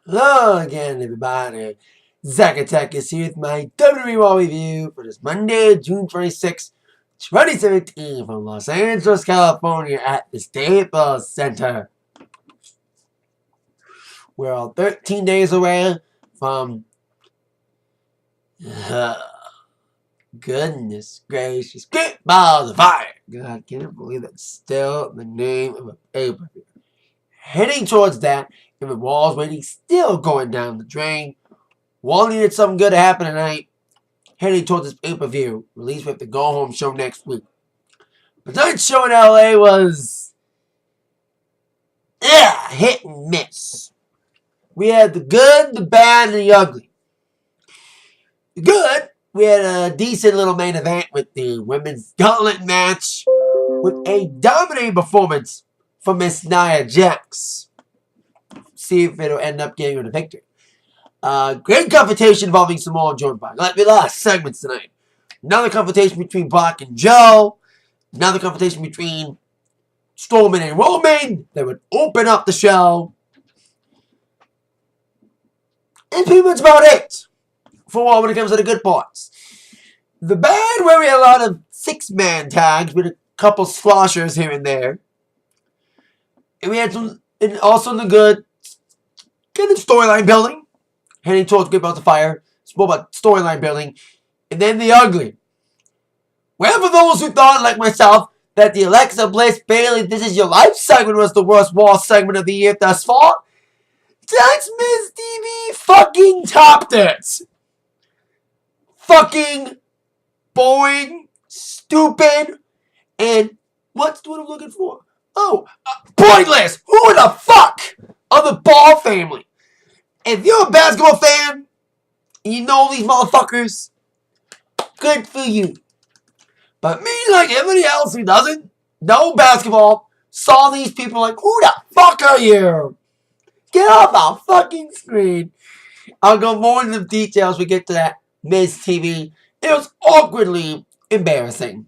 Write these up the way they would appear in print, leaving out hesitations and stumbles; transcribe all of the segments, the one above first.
Hello again, everybody. Zack Attack is here with my WWE Raw review for this Monday, June 26, 2017 from Los Angeles, California at the Staples Center. We're all 13 days away from... goodness gracious. Great Balls of Fire! God, I can't believe that's still the name of a pay-per-view. Heading towards that, and the Raw's rating still going down the drain. Raw needed something good to happen tonight. Heading towards this pay-per-view. Release with the go-home show next week. But tonight's show in LA was... hit and miss. We had the good, the bad, and the ugly. The good, we had a decent little main event with the women's gauntlet match with a dominating performance from Miss Nia Jax. See if it'll end up getting her the victory. Great confrontation involving Samoa Joe and Brock. Like the last segments tonight. Another confrontation between Brock and Joe. Another confrontation between Strowman and Roman that would open up the show. And pretty much about it for all when it comes to the good parts. The bad, where we had a lot of six-man tags with a couple squashers here and there. And we had some, and also in the good, kind of storyline building. Heading towards Great Balls of Fire. It's more about storyline building. And then the ugly. Well, for those who thought, like myself, that the Alexa Bliss Bailey This Is Your Life segment was the worst Raw segment of the year thus far, that's Miss TV fucking topped it. Fucking boring, stupid, and what's what I'm looking for? Oh, pointless. Who the fuck are the Ball family? If you're a basketball fan, and you know these motherfuckers, good for you. But me, like everybody else who doesn't know basketball, saw these people like, who the fuck are you? Get off our fucking screen. I'll go more into the details when we get to that Miz TV. It was awkwardly embarrassing.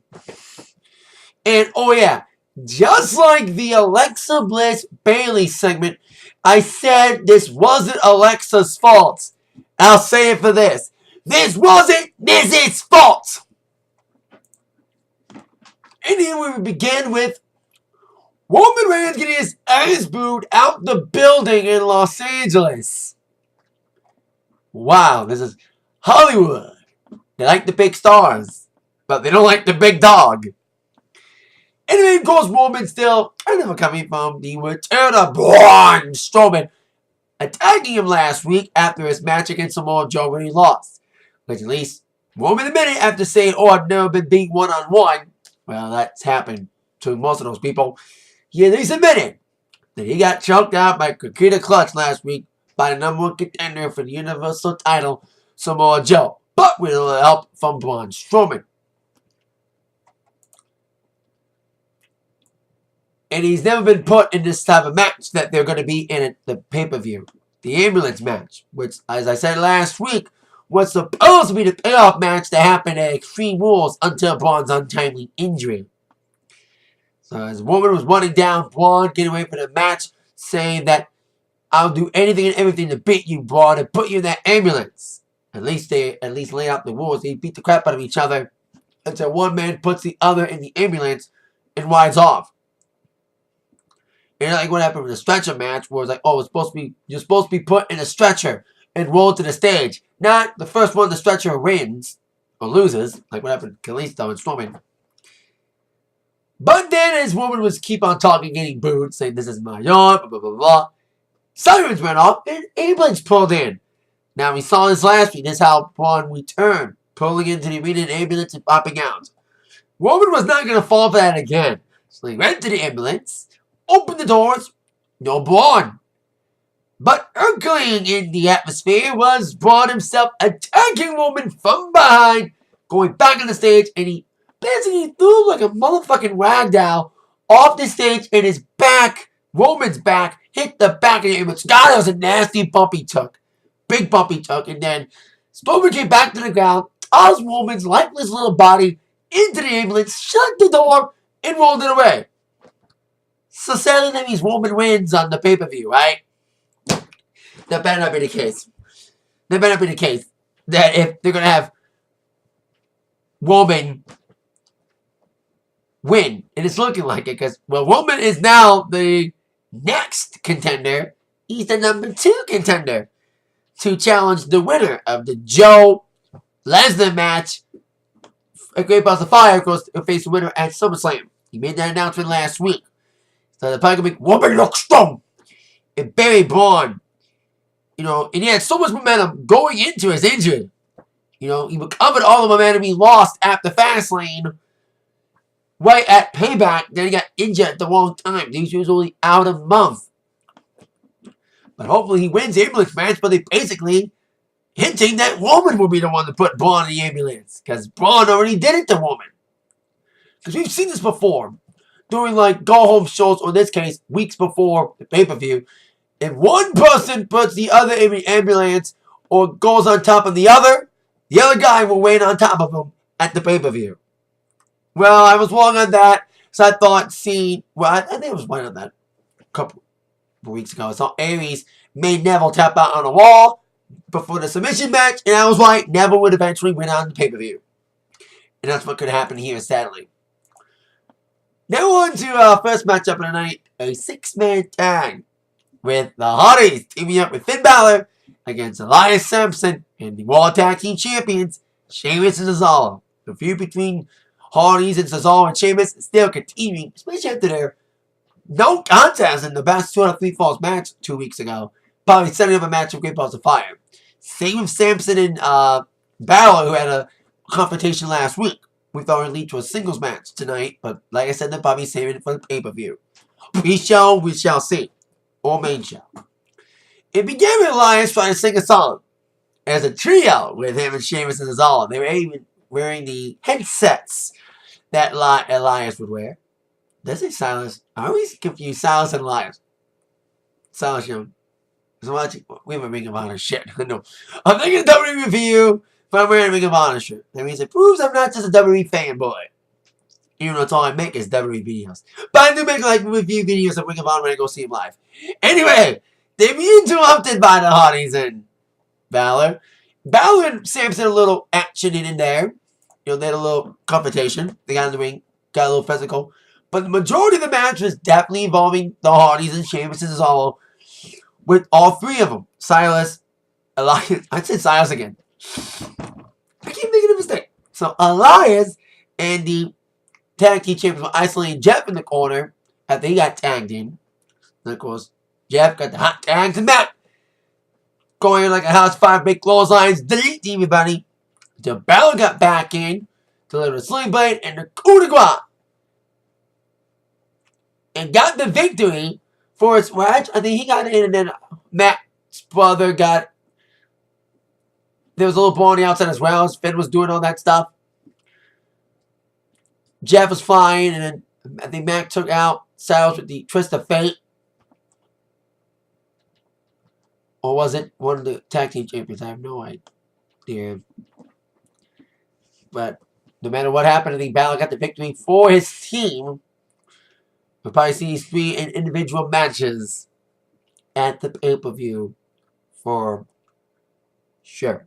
And, oh yeah, just like the Alexa Bliss Bailey segment, I said this wasn't Alexa's fault. I'll say it for this. This wasn't Miz's fault. And here we begin with Roman Reigns getting his ass booed out the building in Los Angeles. Wow, this is Hollywood. They like the big stars, but they don't like the big dog. Anyway, of course, Roman still kind of coming from the return of Braun Strowman, attacking him last week after his match against Samoa Joe when he lost. Which at least Roman admitted after saying, oh, I've never been beat one-on-one. Well, that's happened to most of those people. He at least admitted that he got choked out by Kakita Clutch last week by the number one contender for the Universal title, Samoa Joe, but with a little help from Braun Strowman. And he's never been put in this type of match that they're going to be in the pay-per-view. The ambulance match, which, as I said last week, was supposed to be the payoff match to happen at Extreme Rules until Braun's untimely injury. So as Roman was running down Braun, getting away from the match, saying that I'll do anything and everything to beat you, Braun, and put you in that ambulance. At least they lay out the rules. They beat the crap out of each other until one man puts the other in the ambulance and rides off. And like what happened with the stretcher match, where it's like, oh, you're supposed to be put in a stretcher and rolled to the stage. Not the first one the stretcher wins or loses, like what happened to Kalisto and Strowman. But then as Roman was keep on talking, getting booed, saying this is my yard, blah, blah, blah, blah. Sirens went off and ambulance pulled in. Now we saw this last week. This is how Braun returned, pulling into the arena ambulance and popping out. Roman was not going to fall for that again. So he went to the ambulance, opened the doors, no Braun. But echoing in the atmosphere was Braun himself attacking Roman from behind, going back on the stage, and he basically threw like a motherfucking ragdoll off the stage, and his back, Roman's back, hit the back of the ambulance. God, that was a nasty bump he took. Big bump he took, and then Strowman came back to the ground, tossed Roman's lifeless little body into the ambulance, shut the door, and rolled it away. So sadly, that means Roman wins on the pay-per-view, right? That better not be the case. That better not be the case. That if they're going to have Roman win. And it's looking like it because, well, Roman is now the next contender. He's the number 2 contender to challenge the winner of the Joe Lesnar match. A Great Balls of Fire goes to face the winner at SummerSlam. He made that announcement last week. So the probably make Roman look strong. And Barry Braun, and he had so much momentum going into his injury. He recovered all the momentum he lost after Fastlane. Right at Payback, then he got injured at the wrong time. He was only out a month. But hopefully he wins the ambulance match, but they basically hinting that Roman will be the one to put Braun in the ambulance. Because Braun already did it to Roman. Because we've seen this before. During go-home shows, or in this case, weeks before the pay-per-view. If one person puts the other in the ambulance or goes on top of the other guy will wait on top of him at the pay-per-view. Well, I was wrong on that. So I thought, I think I was right on that a couple of weeks ago. I saw Aries made Neville tap out on a wall before the submission match, and I was right. Neville would eventually win on the pay-per-view. And that's what could happen here, sadly. Now on to our first matchup of the night, a 6-man tag with the Hardys teaming up with Finn Balor against Elias Sampson and the Raw Tag Team Champions, Sheamus and Cesaro. The feud between Hardys and Cesaro and Sheamus is still continuing, especially after their no contest in the best 2 out of 3 falls match 2 weeks ago. Probably setting up a match of Great Balls of Fire. Same with Sampson and Balor, who had a confrontation last week. We thought it would lead to a singles match tonight, but like I said, they're probably saving it for the pay-per-view. We shall see. Or main show. It began with Elias trying to sing a song as a trio with him and Sheamus and Cesaro. They were even wearing the headsets that Elias would wear. Did I say Silas? I always confuse Silas and Elias. Silas Young. We have a Ring of Honor shit. No. I'm thinking of WWE review, but I'm wearing a Ring of Honor shirt. That means it proves I'm not just a WWE fanboy. Even though that's all I make is WWE videos. But I do make review videos of Ring of Honor when I go see him live. Anyway, they be interrupted by the Hardys and Balor. Balor and Sampson had a little action in there. They had a little confrontation. They got in the ring, got a little physical. But the majority of the match was definitely involving the Hardys and Sheamus and Cesaro, with all 3 of them. Silas, Elias. I said Silas again. I keep making a mistake. So Elias and the tag team champions were isolating Jeff in the corner after he got tagged in. And of course, Jeff got the hot tags and Matt going like a house fire, big clotheslines, delete everybody. Until Balor got back in, delivered a sling blade and the coup de grace. And got the victory for his match. I think he got in, and then Matt's brother got. There was a little ball on the outside as well as Finn was doing all that stuff. Jeff was flying, and then I think Matt took out Styles with the twist of fate. Or was it one of the tag team champions? I have no idea. But no matter what happened, I think Balor got the victory for his team. We'll probably see these 3 in individual matches at the pay-per-view for sure.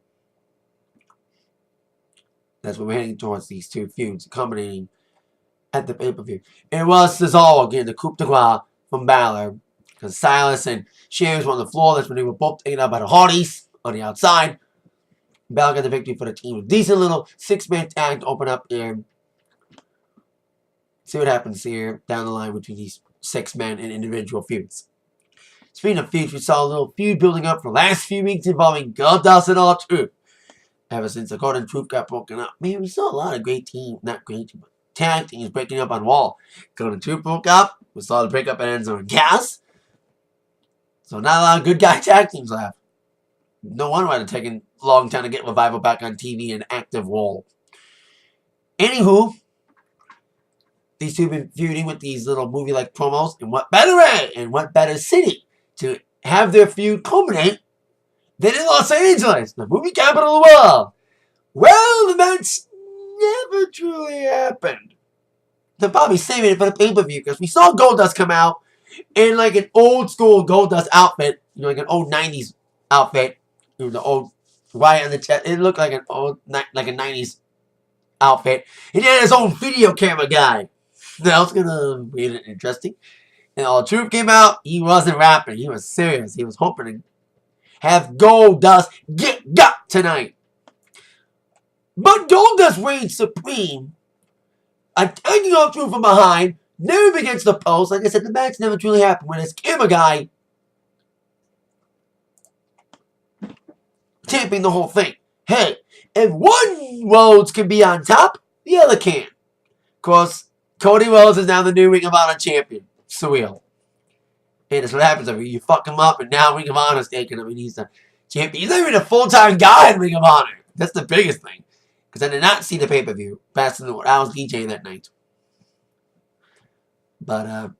That's what we're heading towards, these 2 feuds culminating at the pay-per-view. It was Cesaro again, the coup de grace from Balor. Because Silas and Sheamus were on the floor. That's when they were both taken out by the Hardys on the outside. Balor got the victory for the team. A decent little 6-man tag to open up here. See what happens here down the line between these 6 men and individual feuds. Speaking of feuds, we saw a little feud building up for the last few weeks involving Goldust and R-Truth. Ever since the Golden Truth got broken up. Man, we saw a lot of great teams, not great teams, but tag teams breaking up on Wall. Golden Truth broke up. We saw the breakup at Enzo and Gas. So not a lot of good guy tag teams left. No wonder why they're taking a long time to get Revival back on TV and active role. Anywho, these 2 have been feuding with these little movie-like promos. And what better way and what better city to have their feud culminate than in Los Angeles, the movie capital of the world. Well, the match never truly happened. They're probably saving it for the pay-per-view because we saw Goldust come out in like an old-school Goldust outfit. Like an old 90s outfit. It was the old right on the chest. It looked like an old, like a 90s outfit. He had his own video camera guy. That was gonna be interesting. And R-Truth came out. He wasn't rapping. He was serious. He was hoping to have Goldust get got tonight. But Goldust reigns supreme. Attacking R-Truth from behind. Never against the post. Like I said, the match never truly happened when his camera guy taping the whole thing. Hey, if one Rhodes can be on top, the other can. Of course, Cody Rhodes is now the new Ring of Honor champion. Surreal. Hey, that's what happens every year. You fuck him up, and now Ring of Honor's taking him, and he's the champion. He's not even a full-time guy in Ring of Honor. That's the biggest thing. Because I did not see the pay-per-view. Past the I was DJing that night. But,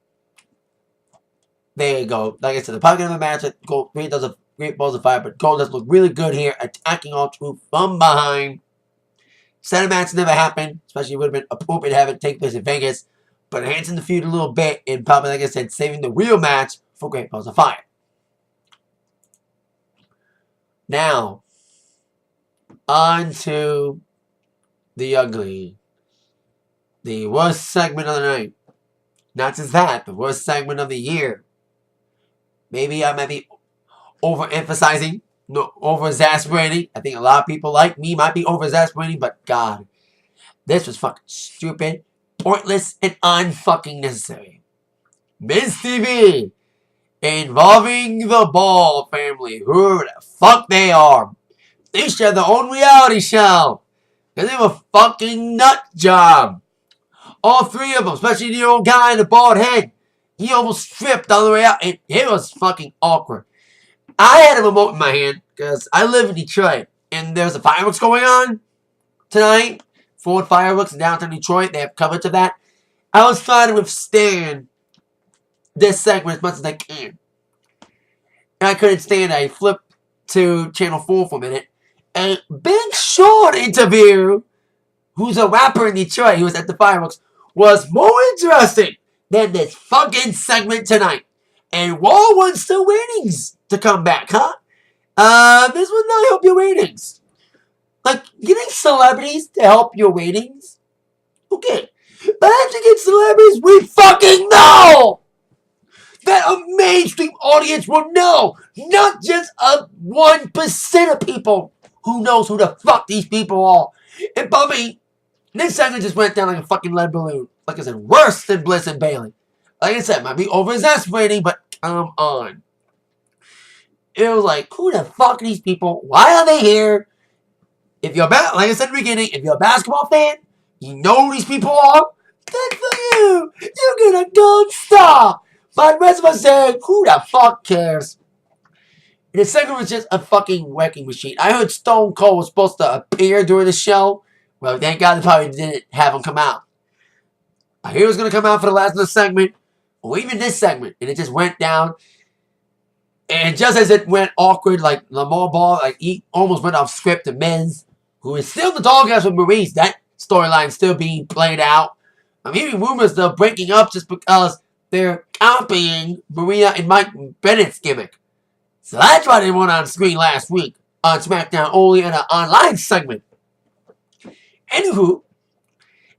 there you go. Like I said, the pocket of the match, Gold does a great balls of fire, but Goldust look really good here, attacking R-Truth from behind. Center match never happened, especially it would have been appropriate to have it take place in Vegas, but enhancing the feud a little bit, and probably, like I said, saving the real match for Great Balls of Fire. Now, on to the ugly. The worst segment of the night. Not just that, the worst segment of the year. Maybe I might be overemphasizing, no, over-exasperating. I think a lot of people like me might be over-exasperating, but God, this was fucking stupid, pointless, and unfucking necessary. Miz TV involving the Ball family, whoever the fuck they are. They should have their own reality show. Because they were a fucking nut job. All three of them, especially the old guy in the bald head. He almost stripped all the way out, and it was fucking awkward. I had a remote in my hand, because I live in Detroit, and there's a fireworks going on tonight. Ford Fireworks in downtown Detroit. They have coverage of that. I was trying to withstand this segment as much as I can. And I couldn't stand it. I flipped to Channel 4 for a minute. And Big Sean interview, who's a rapper in Detroit, who was at the fireworks, was more interesting than this fucking segment tonight. And Raw wants the ratings to come back, huh? This will not help your ratings. Like, getting celebrities to help your ratings? Okay. But as to get celebrities, we fucking know that a mainstream audience will know. Not just a 1% of people who knows who the fuck these people are. And Bobby, this segment just went down like a fucking lead balloon. Like I said, worse than Bliss and Bayley. Like I said, might be over-exasperating, but come on. It was like, who the fuck are these people? Why are they here? If you're like I said in the beginning, if you're a basketball fan, you know who these people are. Good for you. You get a gold star. But the rest of us said, who the fuck cares? And the second was just a fucking wrecking machine. I heard Stone Cold was supposed to appear during the show. Well, thank God they probably didn't have him come out. I hear he was going to come out for the last of the segment, or even this segment, and it just went down. And just as it went awkward, like Lamar Ball, like he almost went off script to Miz, who is still the doghouse with Maurice. That storyline still being played out. I'm hearing rumors they're breaking up just because they're copying Maria and Mike Bennett's gimmick. So that's why they went on screen last week on SmackDown only in an online segment. Anywho,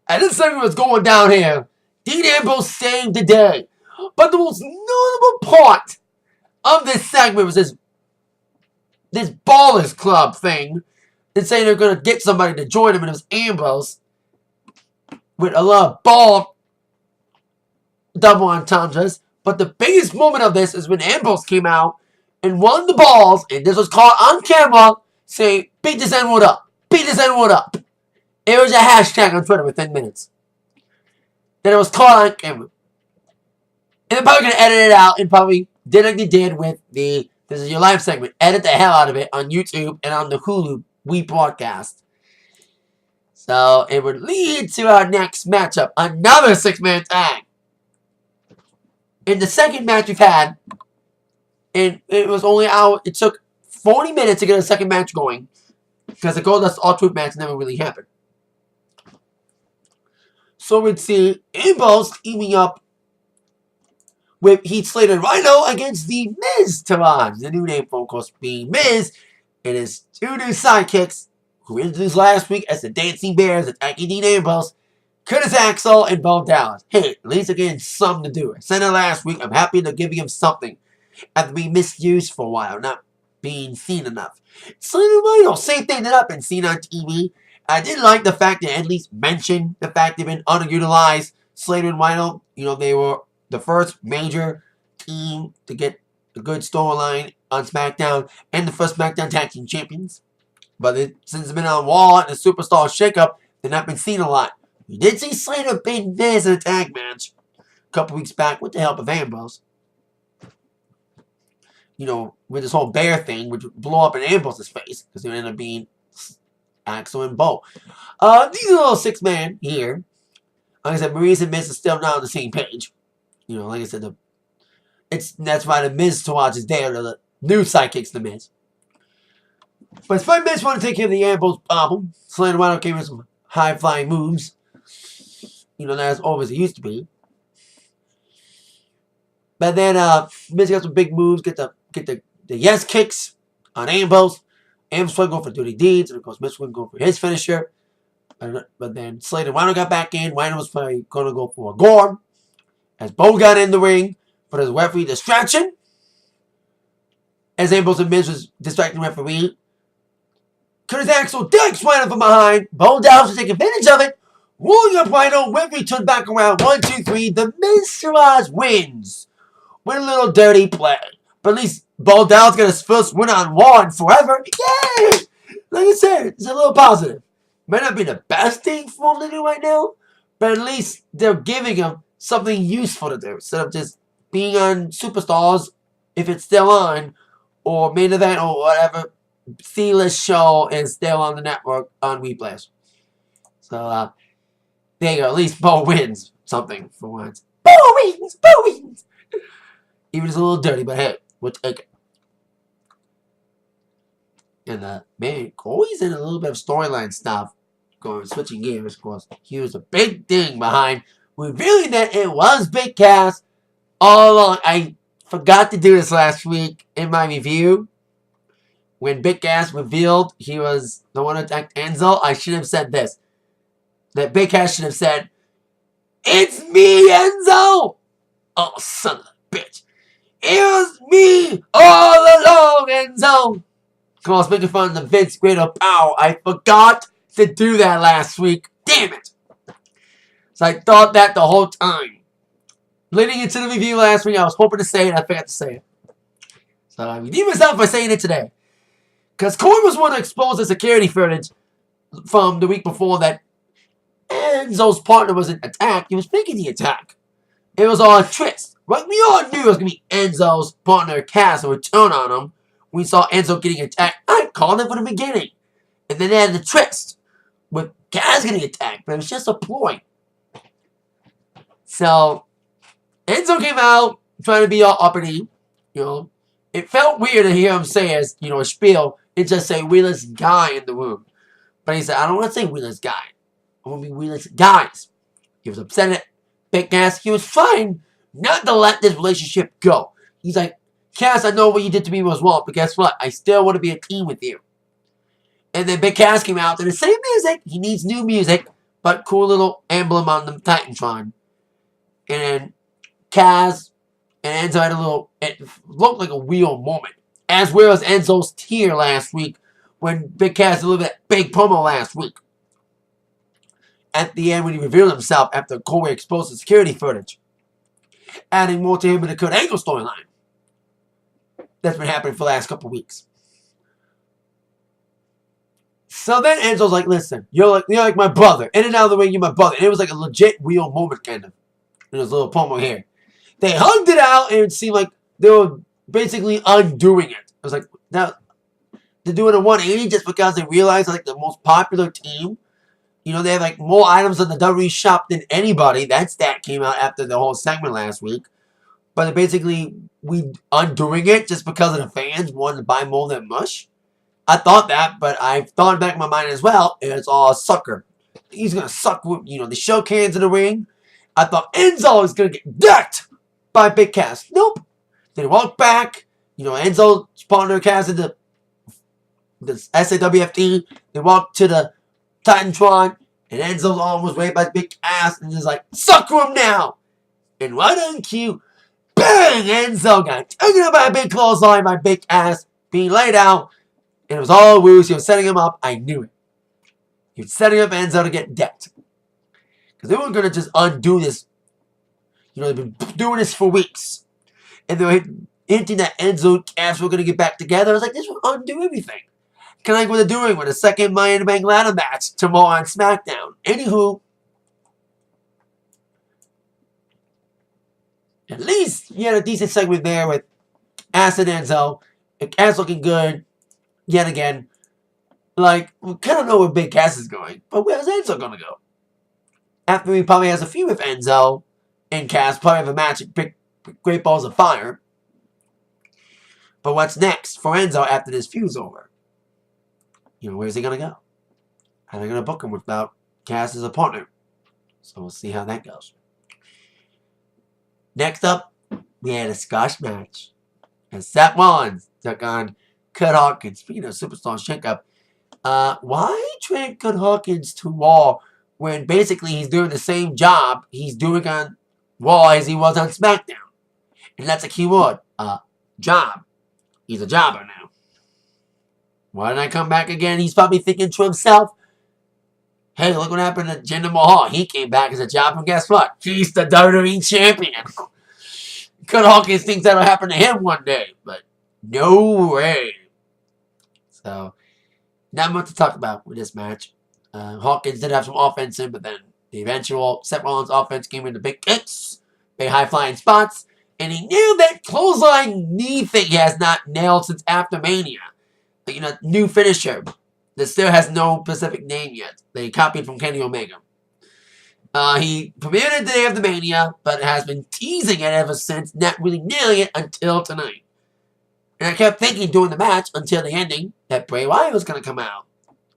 as this segment was going down here, Dean Ambrose saved the day. But the most notable part of this segment was this Ballers Club thing. They say they're going to get somebody to join them, and it was Ambrose with a lot of ball double entendres. But the biggest moment of this is when Ambrose came out and won the balls, and this was caught on camera, saying, beat this N-word up. Beat this N-word up. It was a hashtag on Twitter within minutes. Then it was caught on camera. And they're probably going to edit it out and probably did like they did with the This Is Your Life segment. Edit the hell out of it on YouTube and on the Hulu we broadcast. So it would lead to our next matchup. Another 6-man tag. In the second match we've had, and it was only it took 40 minutes to get a second match going. Because the Goldust R-Truth match never really happened. So we'd see Ambrose teaming up with Heath Slater and Rhino against the Miz Taraj. The new name, of course, being Miz, and his two new sidekicks, who were introduced last week as the Dancing Bears, attacking Dean Ambrose, Curtis Axel, and Bo Dallas. Hey, at least they're getting something to do. I said it last week. I'm happy they're giving him something after being misused for a while, not being seen enough. Slater and Rhino, same thing that I've been seen on TV. I did like the fact they at least mentioned the fact they've been underutilized. Slater and Rhino, they were the first major team to get a good storyline on SmackDown and the first SmackDown Tag Team Champions. But since it's been on Raw and the Superstar shakeup, they've not been seen a lot. We did see Slater beat Miz in a tag match a couple weeks back with the help of Ambrose. With this whole bear thing, which blew up in Ambrose's face because they ended up being Axel and Bo. These are a little six-man here. Like I said, Maurice and Miz are still not on the same page. Like I said, that's why the Miz to watch is there. The new sidekicks, the Miz. But it's fun Miz want to take care of the Ambrose problem. Slater and Rhino came with some high-flying moves. Not as always it used to be. But then Miz got some big moves, get the yes kicks on Ambrose. Ambrose was going for dirty deeds, and of course Miz was going for his finisher. But then Slater and Rhino got back in. Rhino was probably going to go for a Gorm. As Bo got in the ring for his referee distraction. As Ambrose and Miz was distracting the referee. Curtis Axel dicks Rhino from behind. Bo Dallas was taking advantage of it. Rolling up Rhino, referee turned back around. 1, 2, 3. The Miz Taraj wins. With a little dirty play. But at least Bo Dallas got his first win on Raw in forever. Yay! Like I said, it's a little positive. Might not be the best thing for him to do right now. But at least they're giving him something useful to do. Instead of just being on Superstars, if it's still on. Or Main Event or whatever C-list show is still on the network on replays. So, there you go. At least Bo wins something for once. Bo wins! Bo wins! Even if it's a little dirty, but hey, we'll take it. And, man, Corey's in a little bit of storyline stuff. Switching gears, of course. He was a big thing behind revealing that it was Big Cass all along. I forgot to do this last week in my review. When Big Cass revealed he was the one who attacked Enzo, I should have said this. That Big Cass should have said, "It's me, Enzo!" Oh, son of a bitch. It was me all along, Enzo! Of course, making fun of the Vince Greater Power. I forgot to do that last week. Damn it! So I thought that the whole time. Leading into the review last week, I was hoping to say it. I forgot to say it. So I redeemed myself by saying it today. Because Corey was one to expose the security footage from the week before that Enzo's partner wasn't attacked. He was faking the attack. It was all a twist. Right? We all knew it was going to be Enzo's partner, Cass, who would turn on him. We saw Enzo getting attacked. I called it from the beginning. And then they had the twist with Cass getting attacked. But it was just a ploy. So, Enzo came out trying to be all uppity. It felt weird to hear him say as, a spiel. It just say Wheeler's guy in the room. But he said, I don't want to say Wheeler's guy. I want to be Wheeler's guys. He was upset at Big Cass. He was trying not to let this relationship go. He's like, Cass, I know what you did to me was wrong, but guess what? I still want to be a team with you. And then Big Cass came out to the same music. He needs new music, but cool little emblem on the Titantron. And then Cass and Enzo had a little, it looked like a real moment. As well as Enzo's tear last week when Big Cass delivered that big promo last week. At the end when he revealed himself after Corey exposed the security footage. Adding more to him in the Kurt Angle storyline. That's been happening for the last couple weeks. So then Enzo's like, listen, you're like my brother. In and out of the ring, you're my brother. And it was like a legit real moment kind of. In his little promo here. They hugged it out and it seemed like they were basically undoing it. It was like, now, they're doing a 180 just because they realized like the most popular team. They have like more items in the WWE shop than anybody. That stat came out after the whole segment last week. But basically, we undoing it just because of the fans wanting to buy more than mush. I thought that, but I've thought it back in my mind as well. And it's all a sucker. He's going to suck with, the show cans in the ring. I thought Enzo is going to get decked by Big Cass. Nope. They walked back. Enzo's partner Cass in the SAWFD. They walked to the Titantron, and Enzo's arm was waved by Big Cass, and he's like, sucker him now. And right on cue, bang! Enzo got taken up by a big clothesline by Big Cass, being laid out, and it was all ruse. He was setting him up. I knew it. He was setting up Enzo to get decked. Because they weren't going to just undo this. They've been doing this for weeks. And they were hinting that Enzo and Cass were going to get back together. I was like, this will undo everything. Kind of like what they're doing with a second Money in the Bank ladder match tomorrow on SmackDown. Anywho, at least you had a decent segment there with Cass and Enzo. And Cass looking good yet again. Like, we kind of know where Big Cass is going. But where's Enzo going to go? After he probably has a feud with Enzo and Cass, probably have a match at Great Balls of Fire. But what's next for Enzo after this feud's over? Where's he going to go? How are they going to book him without Cass as a partner? So we'll see how that goes. Next up, we had a Scotch match. And Seth Rollins took on Kurt Hawkins. Speaking of Superstar shakeup, why trade Kurt Hawkins to Raw when basically he's doing the same job he's doing on Raw as he was on SmackDown? And that's a key word. Job. He's a jobber now. Why didn't I come back again? He's probably thinking to himself, hey, look what happened to Jinder Mahal. He came back as a jobber, and guess what? He's the WWE champion. Kurt Hawkins thinks that'll happen to him one day, but no way. So, not much to talk about with this match. Hawkins did have some offense in, but then the eventual Seth Rollins offense came into big kicks, big high-flying spots, and he nailed that clothesline knee thing he has not nailed since after Mania. New finisher that still has no specific name yet. They copied from Kenny Omega. He premiered it the day of the Mania, but has been teasing it ever since, not really nailing it until tonight. And I kept thinking during the match, until the ending, that Bray Wyatt was going to come out.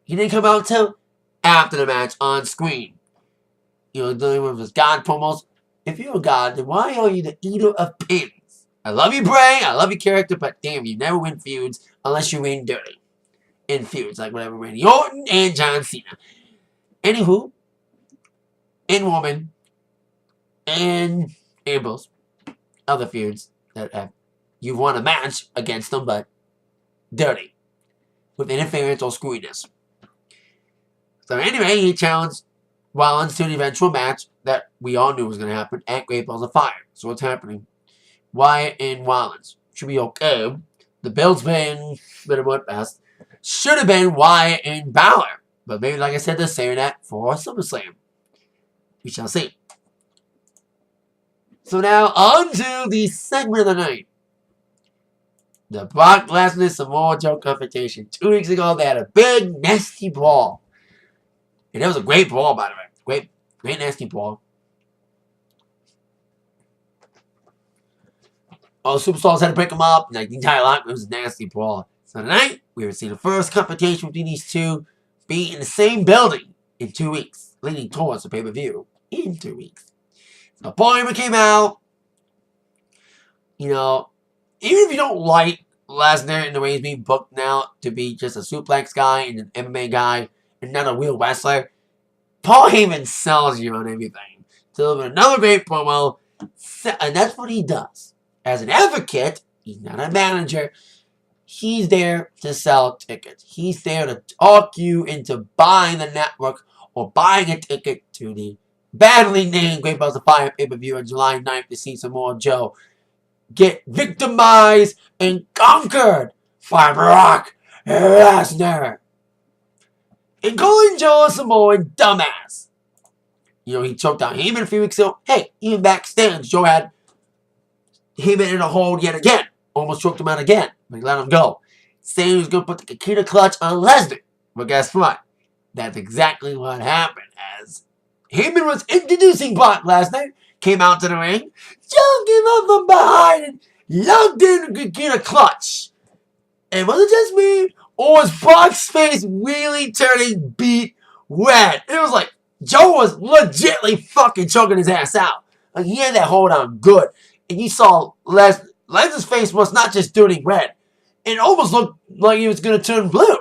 He didn't come out until after the match on screen. Doing one of his God promos. If you're a God, then why are you the eater of pins? I love you, Bray. I love your character, but damn, you never win feuds unless you win dirty. In feuds, like whatever, Randy Orton and John Cena. Anywho, in Woman and Ambrose, other feuds that have you've won a match against them, but dirty, with interference or screwiness. So anyway, he challenged Rollins to the eventual match that we all knew was going to happen at Great Balls of Fire. So what's happening? Wyatt and Rollins should be okay. The build's been a bit at best. Should have been Wyatt and Balor. But maybe, like I said, they're saying that for SummerSlam. We shall see. So now, on to the segment of the night. The Brock Lesnar Samoa Joe confrontation. 2 weeks ago, they had a big, nasty brawl. And it was a great brawl, by the way. Great, nasty brawl. All the superstars had to break them up. Like the entire locker room was a nasty brawl. So tonight, we would see the first confrontation between these two be in the same building in 2 weeks, leading towards the pay-per-view in 2 weeks. So Paul Heyman came out. Even if you don't like Lesnar and the way he's being booked now to be just a suplex guy and an MMA guy and not a real wrestler, Paul Heyman sells you on everything. Deliver another great promo, and that's what he does. As an advocate, he's not a manager. He's there to sell tickets. He's there to talk you into buying the network or buying a ticket to the badly named Great Balls of Fire pay-per-view on July 9th to see Samoa Joe get victimized and conquered by Brock Lesnar. And calling Joe a Samoan dumbass. He choked out Heyman a few weeks ago. Hey, even backstage, Joe had Heyman in a hold yet again. Almost choked him out again. But he let him go. Saying he was going to put the Kakita clutch on Lesnar. But guess what? That's exactly what happened. As Heyman was introducing Brock Lesnar, came out to the ring. Joe came up from behind and locked in the Kakita clutch. And was it just me? Or was Brock's face really turning beet red? It was like Joe was legitimately fucking choking his ass out. Like he had that hold on good. and you saw Lesnar's face was not just turning red. It almost looked like he was going to turn blue.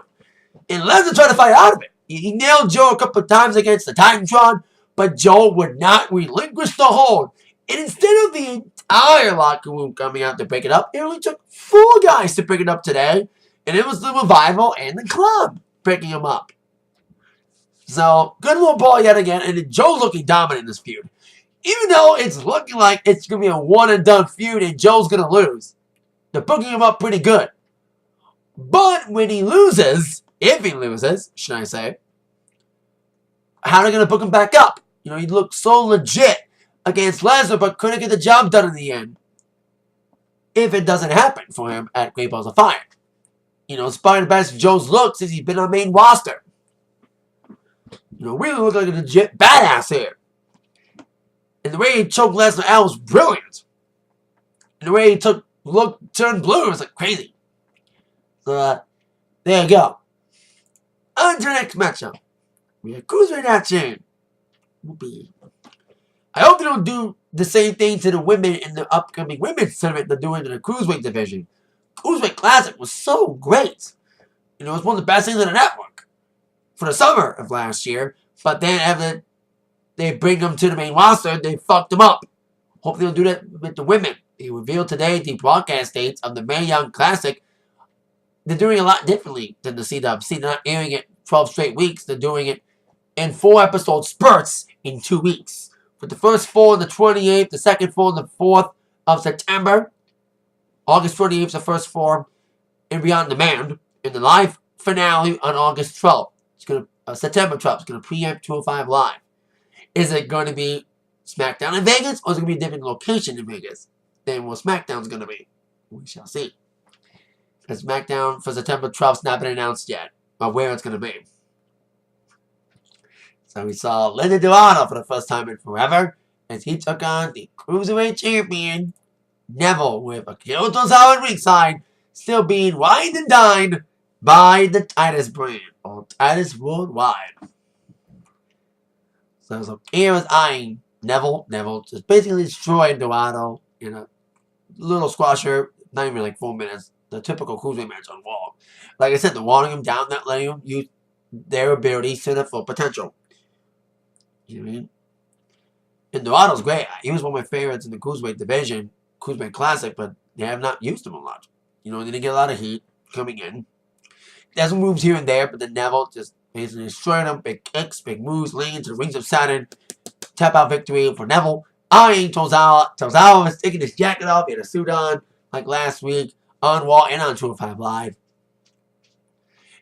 And Lesnar tried to fight out of it. He nailed Joe a couple of times against the Titantron, but Joe would not relinquish the hold. And instead of the entire locker room coming out to pick it up, it only took 4 guys to pick it up today. And it was the Revival and the Club picking him up. So, good little ball yet again. And Joe's looking dominant in this feud. Even though it's looking like it's going to be a one-and-done feud and Joe's going to lose, they're booking him up pretty good. But when he loses, if he loses, should I say, how are they going to book him back up? You know, he looked so legit against Lesnar, but couldn't get the job done in the end. If it doesn't happen for him at Great Balls of Fire. You know, despite the best Joe's look since he's been on main roster. You know, really look like a legit badass here. And the way he choked Lesnar out was brilliant. And the way he turned blue was like crazy. So, there you go. On to the next matchup. We have Cruiserweight action. I hope they don't do the same thing to the women in the upcoming women's tournament they're doing in the Cruiserweight division. Cruiserweight Classic was so great. You know, it was one of the best things on the network for the summer of last year. But then after they bring them to the main roster, they fucked them up. Hopefully they'll do that with the women. They revealed today the broadcast dates of the Mae Young Classic. They're doing it a lot differently than the CW. They're not airing it 12 straight weeks. They're doing it in 4-episode spurts in 2 weeks. With the first 4 on the 28th, the second 4 on the 4th of September. August 28th is the first 4 in Beyond Demand. And the live finale on August 12th. It's going to September 12th. It's going to preempt 205 Live. Is it going to be SmackDown in Vegas, or is it going to be a different location in Vegas than what SmackDown's going to be? We shall see. Because SmackDown for September 12th has not been announced yet, or where it's going to be. So we saw Linda Dorado for the first time in forever, as he took on the Cruiserweight Champion, Neville, with Akira Tozawa at ringside, still being wined and dined by the Titus brand, or Titus Worldwide. So Akira's eyeing Neville. Neville just basically destroyed Dorado in a little squasher, not even like 4 minutes. The typical Cruiserweight match on Raw. Like I said, they're watering him down, not letting him use their abilities to their full potential. You know what I mean? And Dorado's great. He was one of my favorites in the Cruiserweight division, Cruiserweight Classic, but they have not used him a lot. You know, they didn't get a lot of heat coming in. There's some moves here and there, but then Neville just basically destroyed him. Big kicks, big moves, leading into the Rings of Saturn. Tap out victory for Neville. Eyeing Tozawa. Tozawa was taking his jacket off. He had a suit on, like last week, on Raw and on 205 Live.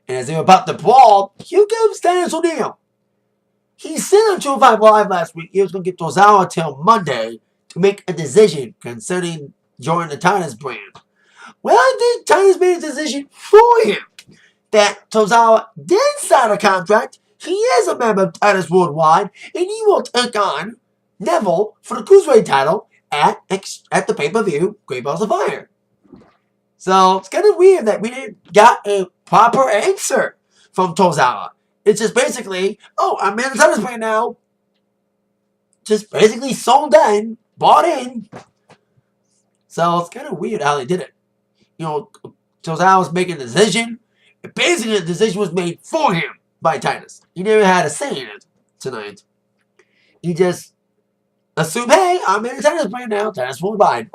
And as they were about to brawl, here comes Titus O'Neil. He said on 205 Live last week he was going to give Tozawa till Monday to make a decision concerning joining the Titus brand. Well, I think Titus made a decision for him. That Tozawa did sign a contract. He is a member of Titus Worldwide, and he will take on Neville for the Cruiserweight title at the pay-per-view Great Balls of Fire. So it's kind of weird that we didn't got a proper answer from Tozawa. It's just basically, oh, I'm in the Titus brand now. Just basically sold in, bought in. So it's kind of weird how they did it. You know, Tozawa was making a decision. Basically, the decision was made for him by Titus. He never had a say in it tonight. He just assumed, hey, I'm in the Titus brand now. Titus Worldwide.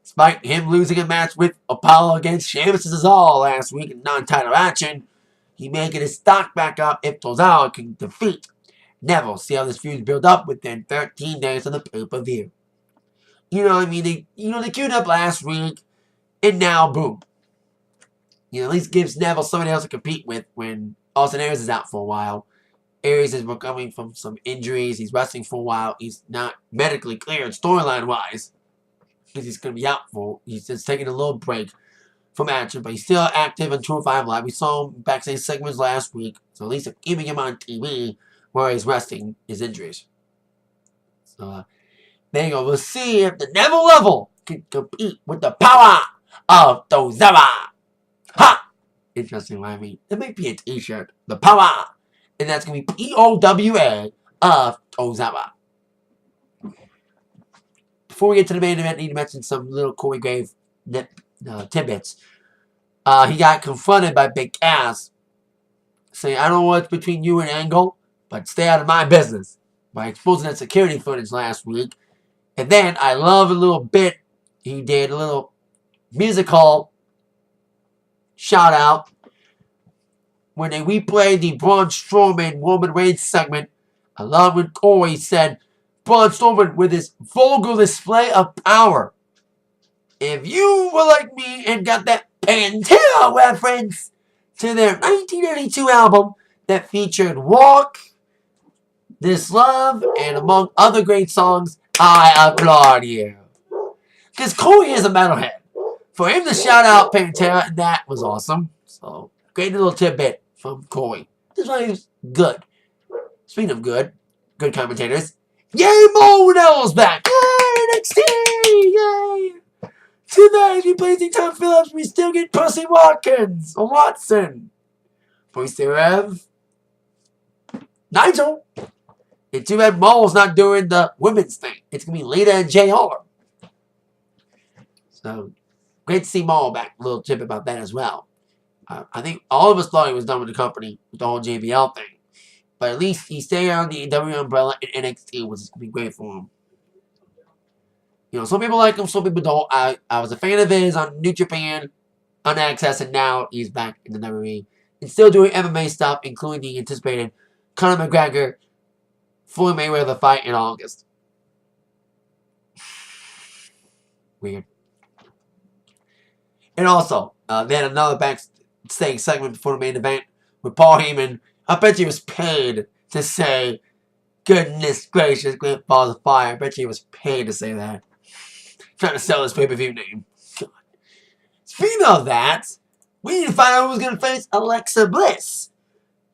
Despite him losing a match with Apollo against Sheamus and Cesaro last week in non-title action, he may get his stock back up if Tozawa can defeat Neville. See how this feud build up within 13 days of the pay-per-view. You know what I mean? They queued up last week, and now, boom. You know, at least gives Neville somebody else to compete with when Austin Aries is out for a while. Aries is recovering from some injuries. He's resting for a while. He's not medically cleared storyline-wise. Because he's going to be out for. He's just taking a little break from action. But he's still active on 205 Live. We saw him backstage segments last week. So at least they're keeping him on TV where he's resting his injuries. So, there you go. We'll see if the Neville level can compete with the power of Tozawa. Ha! Interesting, what I mean. There might be a t-shirt. The power. And that's going to be POWA of Tozawa. before we get to the main event, I need to mention some little Corey Grave tidbits. He got confronted by Big Cass, saying, I don't know what's between you and Angle, but stay out of my business, by exposing that security footage last week. And then, I love a little bit he did, a little musical shout out, when they replayed the Braun Strowman Roman Reigns segment. I love when Corey said, Braun Strowman with his vulgar display of power. If you were like me and got that Pantera reference to their 1982 album that featured Walk, This Love, and among other great songs, I applaud you. Because Corey is a metalhead. For him to shout out Pantera, that was awesome. So, great little tidbit from Corey. This one was good. Speaking of good commentators, yay, Mo Ranello's back! Yay, NXT! Yay! Tonight, replacing Tom Phillips, we still get Percy Watkins, or Watson. We still have Nigel. And too bad Mo's not doing the women's thing. It's going to be Lita and JR. So, great to see Mo back. A little tip about that as well. I think all of us thought he was done with the company, with the whole JBL thing. But at least he stayed on the W umbrella in NXT, which is going to be great for him. You know, some people like him, some people don't. I was a fan of his on New Japan, on Access, and now he's back in the WWE. And still doing MMA stuff, including the anticipated Conor McGregor, Floyd Mayweather fight in August. Weird. And also, they had another backstage segment before the main event with Paul Heyman. I bet he was paid to say, goodness gracious, great balls of fire. I bet he was paid to say that. Trying to sell his pay-per-view name. God. Speaking of that, we need to find out who's going to face Alexa Bliss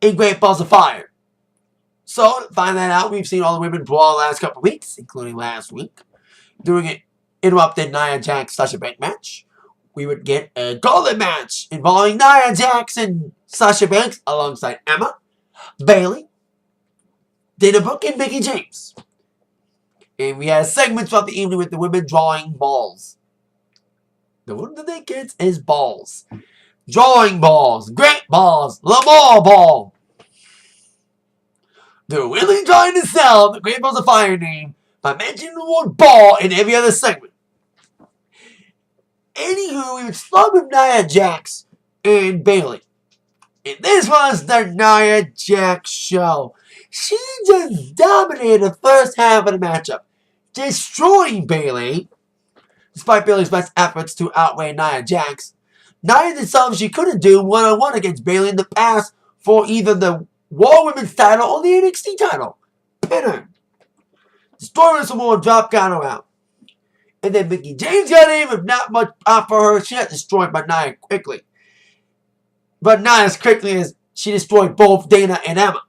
in Great Balls of Fire. So, to find that out, we've seen all the women brawl the last couple of weeks, including last week. During an interrupted Nia Jax Sasha Banks match, we would get a gauntlet match involving Nia Jax and Sasha Banks alongside Emma, Bayley, Dana Brooke, and Mickie James. And we had segments throughout the evening with the women drawing balls. The word of the kids is balls. Drawing balls, great balls, Lamar ball. They're really trying to sell the Great Balls of Fire name by mentioning the word ball in every other segment. Anywho, we would start with Nia Jax and Bayley. And this was the Nia Jax show. She just dominated the first half of the matchup, destroying Bayley. Despite Bayley's best efforts to outweigh Nia Jax, Nia did something she couldn't do one-on-one against Bayley in the past for either the Raw Women's title or the NXT title. Pin her. Destroying Samoa drop counter out. And then Mickie James got in with not much out for her. She got destroyed by Nia quickly. But not as quickly as she destroyed both Dana and Emma.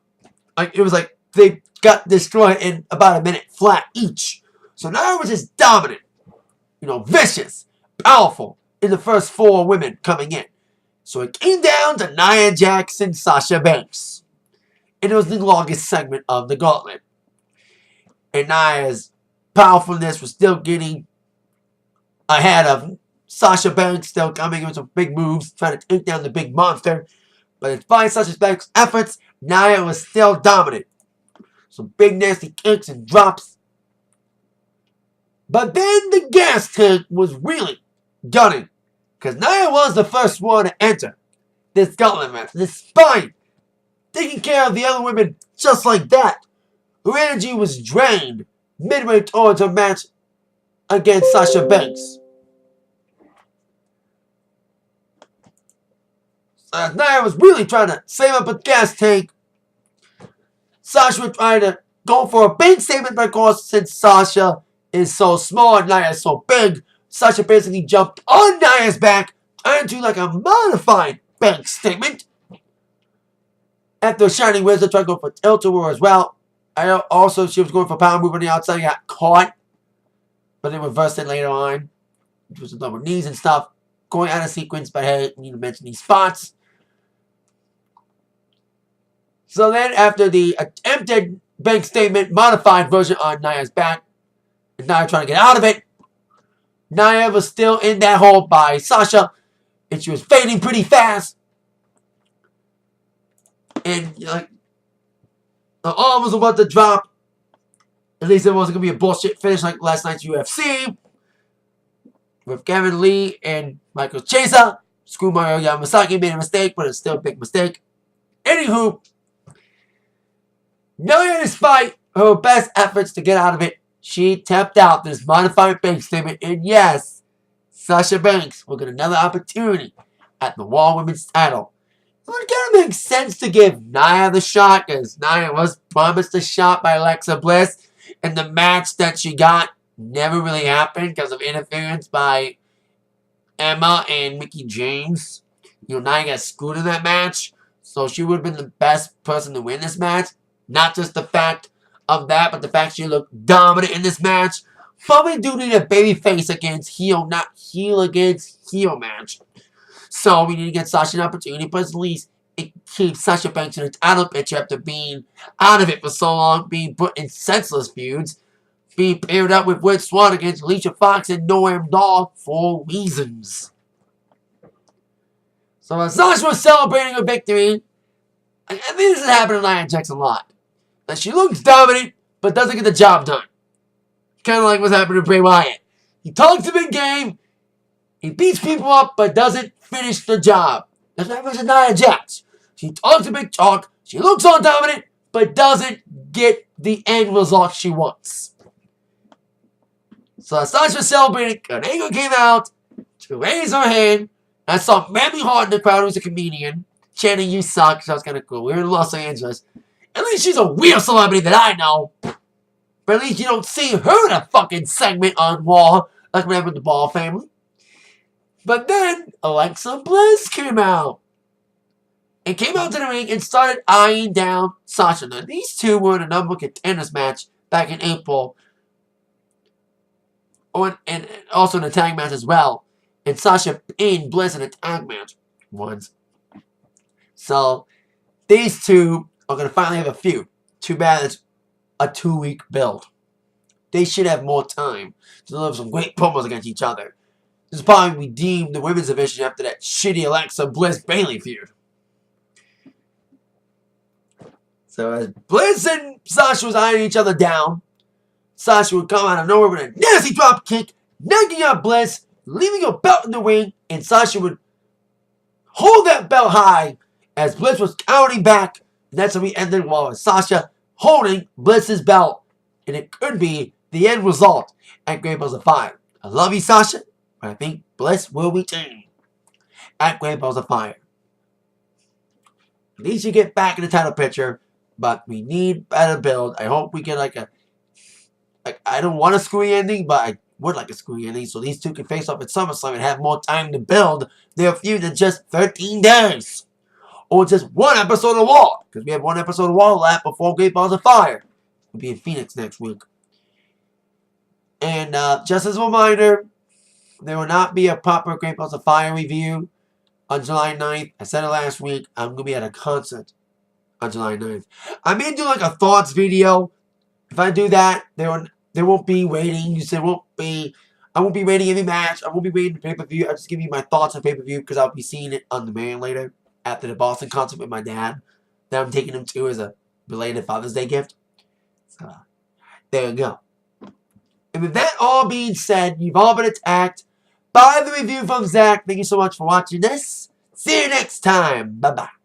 It was like they got destroyed in about a minute flat each. So Nia was just dominant. You know, vicious, powerful in the first four women coming in. So it came down to Nia Jax and Sasha Banks. And it was the longest segment of the gauntlet. And Nia's powerfulness was still getting ahead of Sasha Banks, still coming with some big moves, trying to take down the big monster. But despite Sasha Banks' efforts, Nia was still dominant. Some big nasty kicks and drops. But then the gas tank was really gunning. Because Nia was the first one to enter this gauntlet match. Despite taking care of the other women just like that, her energy was drained midway towards her match against Sasha Banks. So Nia was really trying to save up a gas tank. Sasha was trying to go for a big statement, but of course, since Sasha is so small and Nia is so big, Sasha basically jumped on Nia's back and do like a modified bank statement. After Shining Wizard tried to go for tilt-a-whirl as well. Also, she was going for power move on the outside and got caught. But they reversed it later on. It was double knees and stuff. Going out of sequence, but hey, I need to mention these spots. So then, after the attempted bank statement, modified version on Nia's back, And Nia trying to get out of it. Nia was still in that hole by Sasha. And she was fading pretty fast. And like, the arm was about to drop. At least it wasn't going to be a bullshit finish like last night's UFC. With Kevin Lee and Michael Chiesa. Screw Mario Yamasaki, made a mistake, but it's still a big mistake. Anywho, Nia, despite her best efforts to get out of it, she tapped out this modified bank statement. And yes, Sasha Banks will get another opportunity at the Raw Women's title. It would kind of make sense to give Nia the shot, because Nia was promised a shot by Alexa Bliss. And the match that she got never really happened because of interference by Emma and Mickie James. Nia got screwed in that match. So she would have been the best person to win this match. Not just the fact of that, but the fact she looked dominant in this match. Probably do need a babyface against heel, not heel against heel match. So we need to get Sasha an opportunity, but at least it keeps Sasha Banks in the title picture after being out of it for so long, being put in senseless feuds, being paired up with Whit Swan against Alicia Fox and Noam Dar for reasons. So as Sasha was celebrating her victory, I think this has happened to Nia Jax a lot. That she looks dominant, but doesn't get the job done. Kind of like what's happening to Bray Wyatt. He talks a big game, he beats people up, but doesn't finish the job. That's what happens to Nia Jax. She talks a big talk, she looks all dominant, but doesn't get the end result she wants. So as Sasha celebrated, an angle came out to raise her hand. I saw Mandy Hart in the crowd, who's a comedian, chanting, "You suck." So that was kind of cool. We were in Los Angeles. At least she's a real celebrity that I know. But at least you don't see her in a fucking segment on Raw like we have with the Ball family. But then Alexa Bliss came out. And came out to the ring and started eyeing down Sasha. Now, these two were in a number one contenders match back in April. And also in a tag match as well. And Sasha pinned Bliss in a tag match once. So, these two are going to finally have a feud. Too bad it's a 2-week build. They should have more time to deliver some great promos against each other. This is probably redeemed the women's division after that shitty Alexa Bliss-Bayley feud. So as Bliss and Sasha was eyeing each other down, Sasha would come out of nowhere with a nasty drop kick, knocking out Bliss, leaving her belt in the ring, and Sasha would hold that belt high as Bliss was counting back. And that's how we ended with Sasha holding Bliss's belt. And it could be the end result at Great Balls of Fire. I love you, Sasha, but I think Bliss will retain at Great Balls of Fire. At least you get back in the title picture, but we need better build. I hope we get I don't want a screwy ending, but I would like a screwy ending so these two can face off at SummerSlam and have more time to build their feud than just 13 days. Or just one episode of Raw, because we have one episode of Raw left before Great Balls of Fire. We'll be in Phoenix next week. And just as a reminder, there will not be a proper Great Balls of Fire review on July 9th. I said it last week. I'm going to be at a concert on July 9th. I may do like a thoughts video. If I do that, there won't be ratings. I won't be rating every match. I won't be rating the pay-per-view. I'll just give you my thoughts on pay-per-view because I'll be seeing it on demand later after the Boston concert with my dad that I'm taking him to as a belated Father's Day gift. So, there you go. And with that all being said, you've all been attacked by the review from Zach. Thank you so much for watching this. See you next time. Bye-bye.